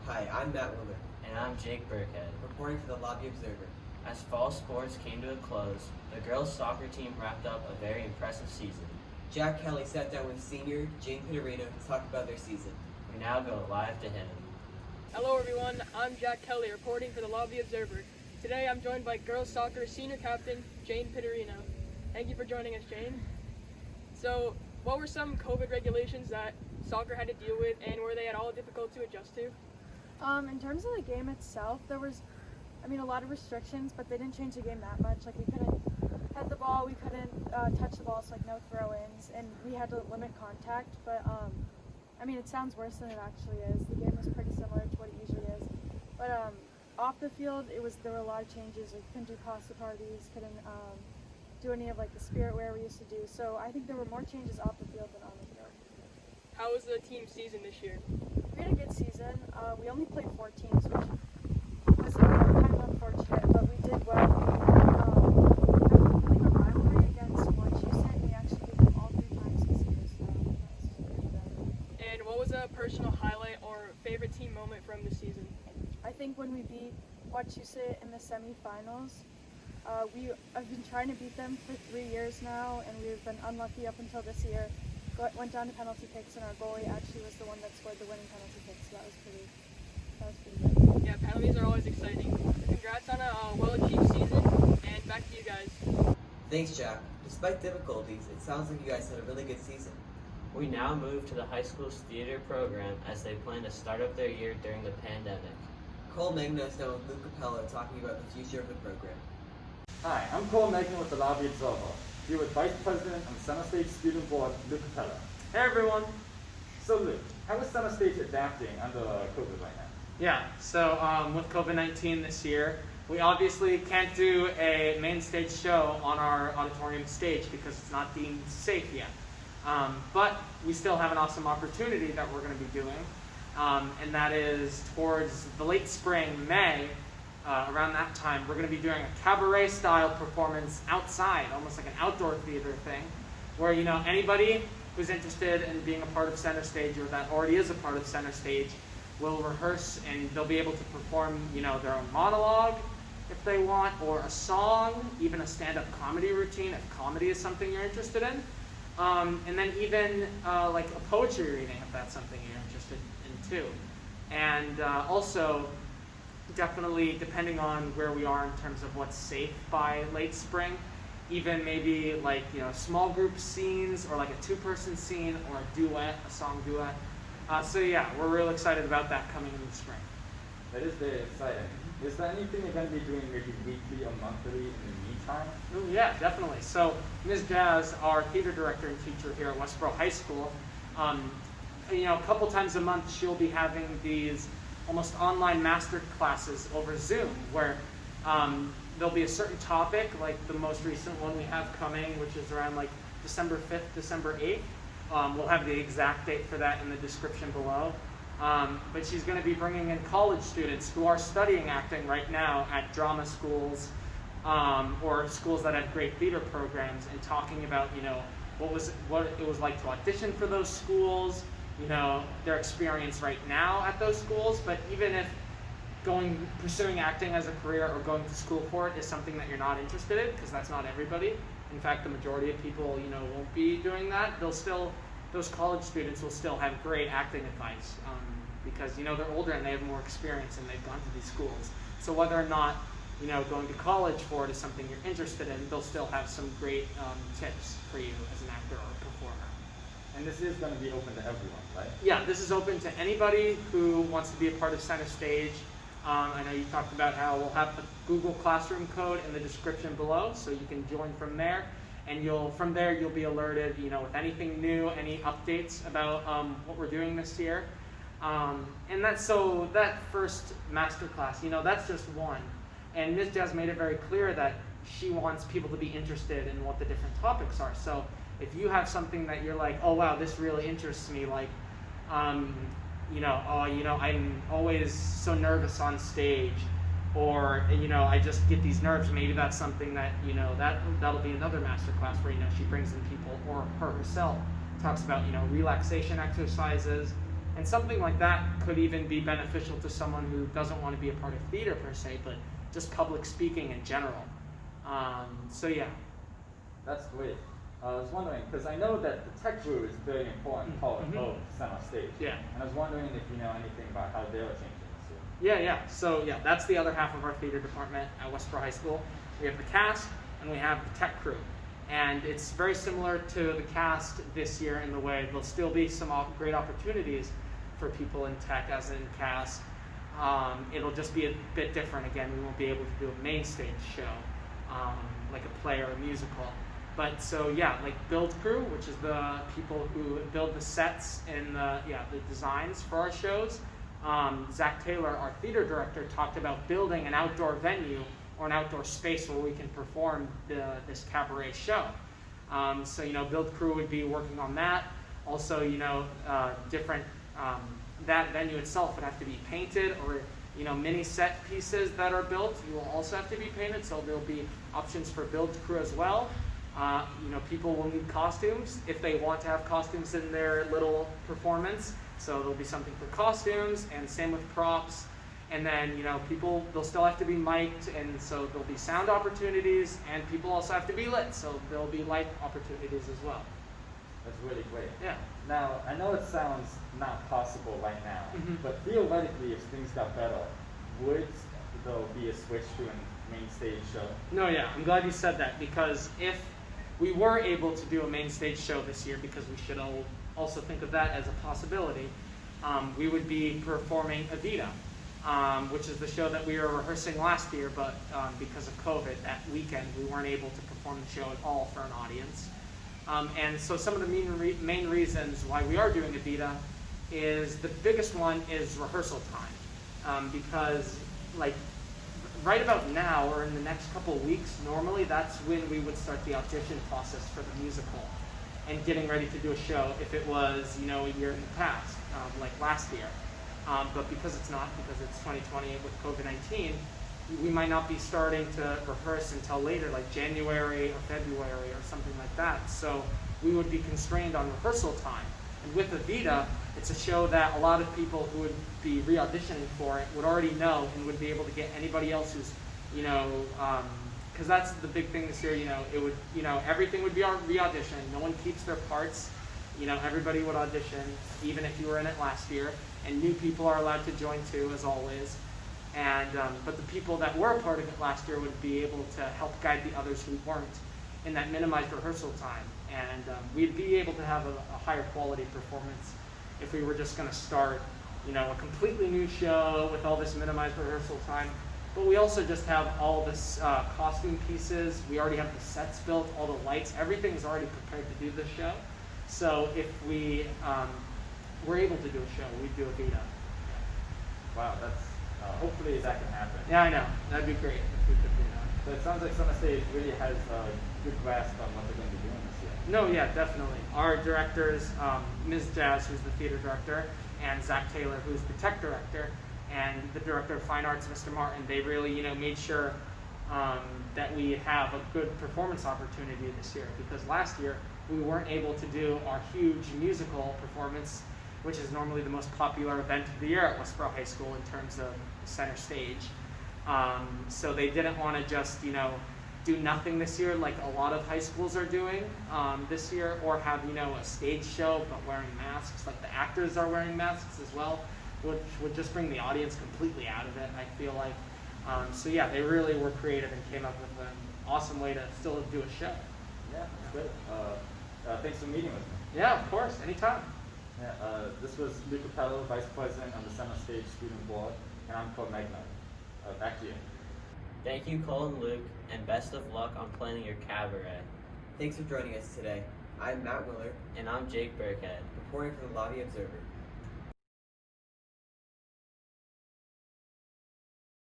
Hi, I'm Matt Willer, And I'm Jake BIRKHEAD. reporting for the Lobby Observer. As fall sports came to a close, the girls' soccer team wrapped up a very impressive season. Jack Kelly sat down with senior Jane Pittorino to talk about their season. We now go live to him. Hello everyone, I'm Jack Kelly reporting for the Lobby Observer. Today I'm joined by girls soccer senior captain Jane Pittorino. Thank you for joining us, Jane. So, what were some COVID regulations that soccer had to deal with, and were they at all difficult to adjust to? In terms of the game itself, there was, a lot of restrictions, but they didn't change the game that much. Like, we couldn't head the ball, we couldn't touch the ball, so no throw-ins, and we had to limit contact, but it sounds worse than it actually is. The game was pretty similar to what it usually is, but off the field, there were a lot of changes. Like, couldn't do pasta parties, couldn't do any of the spirit wear we used to do, so I think there were more changes off the field than on the field. How was the team season this year? We had a good season. We only played 4 teams, which was kind of unfortunate, but we did well. We have a rivalry against Wachusett, and we actually beat them all 3 times this year, so that's pretty good. And what was a personal highlight or favorite team moment from the season? I think when we beat Wachusett in the semifinals, I've been trying to beat them for 3 years now, and we've been unlucky up until this year. Went down to penalty kicks, and our goalie actually was the one that scored the winning penalty kick, so that was pretty good. Yeah, penalties are always exciting. Congrats on a well-achieved season, and back to you guys. Thanks, Jack. Despite difficulties, it sounds like you guys had a really good season. We now move to the high school's theater program as they plan to start up their year during the pandemic. Cole Megna is now with Luke Capella talking about the future of the program. Hi, I'm Cole Megna with the Lobby Observer, here with Vice President on Center Stage Student Board, Luke Capella. Hey everyone. So Luke, how is Center Stage adapting under COVID right now? Yeah, so with COVID-19 this year, we obviously can't do a main stage show on our auditorium stage because it's not deemed safe yet. But we still have an awesome opportunity that we're going to be doing, and that is towards the late spring, May. Around that time, we're going to be doing a cabaret-style performance outside, almost like an outdoor theater thing, where anybody who's interested in being a part of Center Stage or that already is a part of Center Stage will rehearse, and they'll be able to perform their own monologue if they want, or a song, even a stand-up comedy routine if comedy is something you're interested in, and then even like a poetry reading if that's something you're interested in too. And also, definitely depending on where we are in terms of what's safe by late spring, even maybe small group scenes or like a 2-person scene or a duet, a song duet. So yeah, we're real excited about that coming in the spring. That is very exciting. Is there anything you're going to be doing maybe weekly or monthly in the meantime? Oh yeah, definitely. So Ms. Jazz, our theater director and teacher here at Westboro High School, a couple times a month she'll be having these almost online master classes over Zoom where there'll be a certain topic, like the most recent one we have coming, which is around December 5th, December 8th. We'll have the exact date for that in the description below. But she's going to be bringing in college students who are studying acting right now at drama schools or schools that have great theater programs, and talking about what it was like to audition for those schools, their experience right now at those schools, but even if pursuing acting as a career or going to school for it is something that you're not interested in, because that's not everybody. In fact, the majority of people, won't be doing that. Those college students will still have great acting advice because, they're older and they have more experience and they've gone to these schools. So whether or not, going to college for it is something you're interested in, they'll still have some great tips for you as an actor or a performer. And this is going to be open to everyone, right? Yeah, this is open to anybody who wants to be a part of Center Stage. I know you talked about how we'll have the Google Classroom code in the description below, so you can join from there. And from there you'll be alerted, with anything new, any updates about what we're doing this year. And that first master class, that's just one. And Ms. Jazz made it very clear that she wants people to be interested in what the different topics are. So if you have something that you're like, oh wow, this really interests me, like, I'm always so nervous on stage, or I just get these nerves. Maybe that's something that that'll be another master class where she brings in people, or her herself talks about relaxation exercises, And something like that could even be beneficial to someone who doesn't want to be a part of theater per se, but just public speaking in general. So yeah. That's great. I was wondering, because I know that the tech crew is a very important part of Center Stage. Yeah. And I was wondering if you know anything about how they're changing this year. Yeah. So yeah, that's the other half of our theater department at Westboro High School. We have the cast and we have the tech crew. And it's very similar to the cast this year in the way there'll still be some great opportunities for people in tech as in cast. It'll just be a bit different. Again, we won't be able to do a main stage show like a play or a musical. But so yeah, like build crew, which is the people who build the sets and the designs for our shows. Zach Taylor, our theater director, talked about building an outdoor venue or an outdoor space where we can perform this cabaret show. So build crew would be working on that. Also, different that venue itself would have to be painted, or mini set pieces that are built will also have to be painted. So there'll be options for build crew as well. People will need costumes if they want to have costumes in their little performance. So there'll be something for costumes, and same with props. And then, they'll still have to be mic'd, and so there'll be sound opportunities, and people also have to be lit. So there'll be light opportunities as well. That's really great. Yeah. Now, I know it sounds not possible right now, but theoretically, if things got better, would there be a switch to a main stage show? No, yeah, I'm glad you said that, because if we were able to do a main stage show this year, because we should also think of that as a possibility, we would be performing Evita, which is the show that we were rehearsing last year, but because of COVID, that weekend we weren't able to perform the show at all for an audience. And so some of the main reasons why we are doing Evita is, the biggest one is rehearsal time, because right about now, or in the next couple of weeks, normally that's when we would start the audition process for the musical and getting ready to do a show if it was, a year in the past, like last year. But because it's not, because it's 2020 with COVID-19, we might not be starting to rehearse until later, like January or February or something like that. So we would be constrained on rehearsal time. And with Evita, it's a show that a lot of people who would be re-auditioning for it would already know, and would be able to get anybody else who's, because that's the big thing this year, it would, everything would be re-audition. No one keeps their parts. Everybody would audition, even if you were in it last year. And new people are allowed to join too, as always. And but the people that were a part of it last year would be able to help guide the others who weren't in that minimized rehearsal time. And we'd be able to have a higher quality performance if we were just going to start, a completely new show with all this minimized rehearsal time. But we also just have all this costume pieces. We already have the sets built, all the lights. Everything's already prepared to do this show. So if we were able to do a show, we'd do Evita. Wow, that's hopefully that can happen. Yeah, I know. That'd be great if we could do that. So it sounds like Center Stage really has a good grasp on what they're going to be doing this year. No, yeah, definitely. Our directors, Ms. Jazz, who's the theater director, and Zach Taylor, who's the tech director, and the director of fine arts, Mr. Martin, they really, made sure that we have a good performance opportunity this year, because last year we weren't able to do our huge musical performance, which is normally the most popular event of the year at Westboro High School in terms of Center Stage. So they didn't want to just, do nothing this year like a lot of high schools are doing this year, or have, a stage show but wearing masks, like the actors are wearing masks as well, which would just bring the audience completely out of it, I feel like. So yeah, they really were creative and came up with an awesome way to still do a show. Yeah, that's good. Thanks for meeting with me. Yeah, of course, anytime. Yeah, this was Luke Capello, Vice President on the Center Stage Student Board, and I'm called MEGNA. Back to you. Thank you, Cole and Luke, and best of luck on planning your cabaret. Thanks for joining us today. I'm Matt Willard, And I'm Jake BIRKHEAD. reporting for the Lobby Observer.